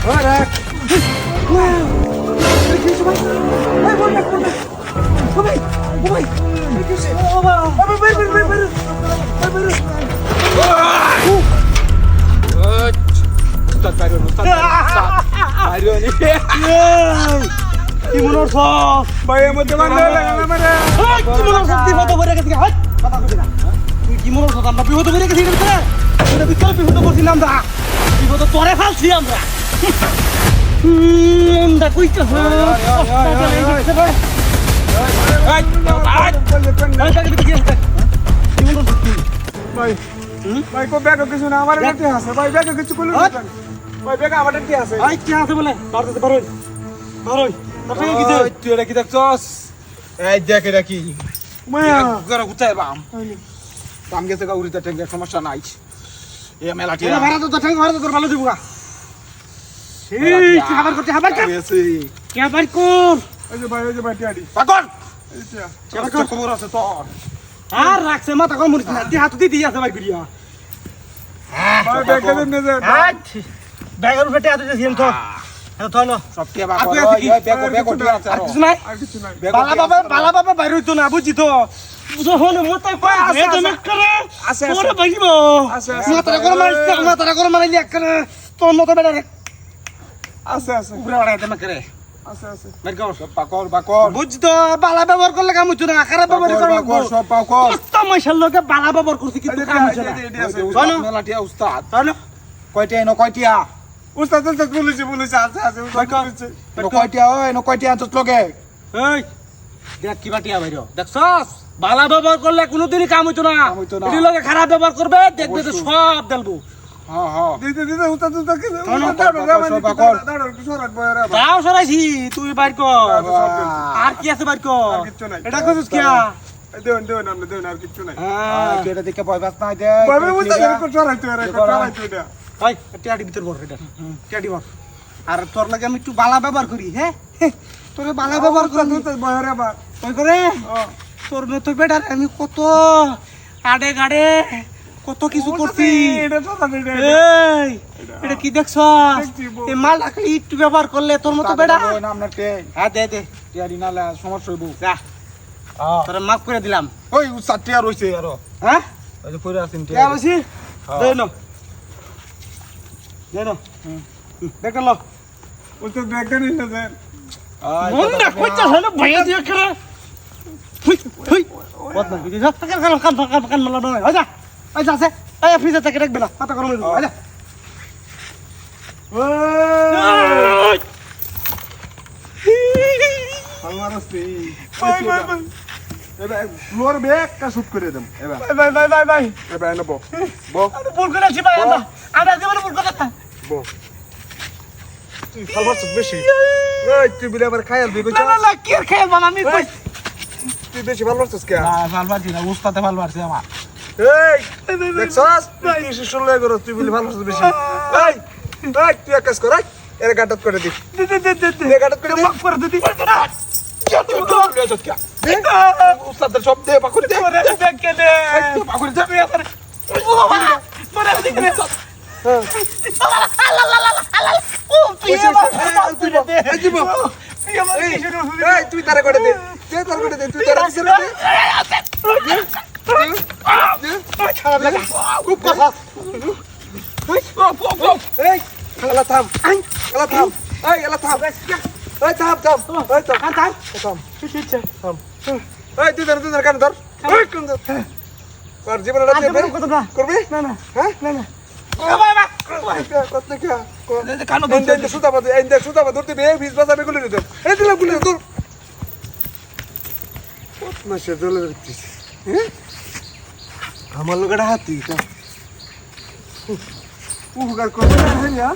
রাখ কি মনোর সব ভাই মধ্যে বান্ধব লাগানো মানে কি মনোর সব বিপদ হয়ে গেছে হাত কথা কই না তুই কি মনোর সব আমরা বিপদ হয়ে গেছি রে এটা বিকল্প বিপদ করছিলাম আমরা বিপদ তোরে ফালছি আমরা মনটা কইতে ভাই ভাই কো ব্যাগ কিছু না আমার কাছে আছে ভাই ব্যাগ কিছু কইলো ভাই ব্যাগ আমার কাছে আছে ভাই কি আছে বলে পারতে পারোই পারোই তাতে কি দে তুই এটা কি দেখছস এই দেখ এটা কি মায়া গরা গুতায় বাম বাম গেছে গা উড়িতে টেঙ্গে সমস্যা নাই এ মেলাটি এ ভাড়া তো টেঙ্গে ভাড়া তো তোর ভালো দিবগা এই কি খবর করতে খবর কর কি খবর কর এই যে ভাই টিয়াডি পাগল এইটা কি খবর আছে তোর আর রাখছে মাথা কম মুড়ি না হাত দিতে আছে ভাই গুড়িয়া ভাই ব্যাগ দে নে যা ব্যাগের উপরে টিয়া দিছিস তো হলো সব টিয়া বাক ওই ব্যাগ টিয়া আছে আর কিছু নাই বালা বাবা বাইরে হইতো না বুঝি তো যখন মতে কই এ তুমি করে আছে ওরে ভাইব আছে মাথাটা করে মারলি একখানে তোর মতো বেড়া রে আছে উপরে ওড়াই দেমা করে আছে বের কর সব বাকর বুঝ তো বালা ব্যবহার করলে কাম হইতো না খারাপ ব্যবহার করলে বাকর সব বাকর কত মাইশাল লোকে বালা ব্যবহার করছে কিন্তু কাম হইছে না জানো মেলাটিয়া উস্তাদ জানো কয়টিয়া উস্তাদ তো বলেছে আছে কয়টিয়া তো লগে এই দেখ কি বাটিয়া বাইরো দেখছস বালা ব্যবহার করলে কোনোদিনই কাম হইতো না এটি লোকে খারাপ ব্যবহার করবে দেখবে তো সব দেলবো দিতে উস্তাদ কি দাও সরাইছি তুই বাইর কর আর কি আছে বাইর কর এটা কইছিস কি দেন আর কিছু নাই এটা দেখে ভয় পাস নাই দে ভয় বুঝতে সরাইতে এটা ভাই টিয়াডি ভিতর বল এটা টিয়াডি বল আর তোর লাগে আমি একটু বালা ব্যবহার করি হ্যাঁ তোরে বালা ব্যবহার করি তুই বয়রে আবার কই করে তোর মতো বেটার আমি কত আড়ে গাড়ে কত কিছু করছি এটা কি দেখছ এই মাল রাখলে একটু ব্যবহার করলে তোর মতো বেটা হ্যাঁ দে টিয়াডি নালে সমস্যা হইব যা তোরে মাফ করে দিলাম ওই চারটিয়া রইছে আরো হ্যাঁ ওই যে পড়ে আছেন টিয়া বসি দে না দেখল ওই তো ব্যাগটা নিয়ে যান মনটা কইতা হলো ভাইয়া দিয়ে করে হুই কত না বিদি কান মালা নয় আচ্ছা আচ্ছা আছে এই ফ্রিজে থেকে রাখবে না পাতা গরম হয়ে যাবে আচ্ছা ওই আমার আছে বাই এবার ফ্লোর ব্যাগটা শুট করে দেন এবার বাই এবার এনে বো ভুল করেছি ভাই আমরা জীবনে ভুল করতে বো তুই খাবার তো বেশি এই তুই বিলে আবার খায়াল দিই কইছ না কি আর খায়াল বানা আমি কই তুই বেশি ভালো করছিস কে না ভালো পারছি না উস্তাদে ভালো পারছে আমার এই দেখছস তুই শিশুর লয়ে করছ তুই বিলে ভালো করছিস বেশি এই তুই এক কাজ কর এর গাটত করে দি দে গাটত করে দি মাফ করে দি উস্তাদের সব দে পাকুড়ি দে ব্যাংকে দে পাকুড়ি দে তুই তারা করে দে তুই তারা খুব কথা থাম তুই ধর কান ধর জীবন করবি না হ্যাঁ না সুতা ধরতে ভিজ বাজাবে গুলি দিতে এই দিলাম গুলি তোর আমার লোকেরা হাতি উপকার করবে না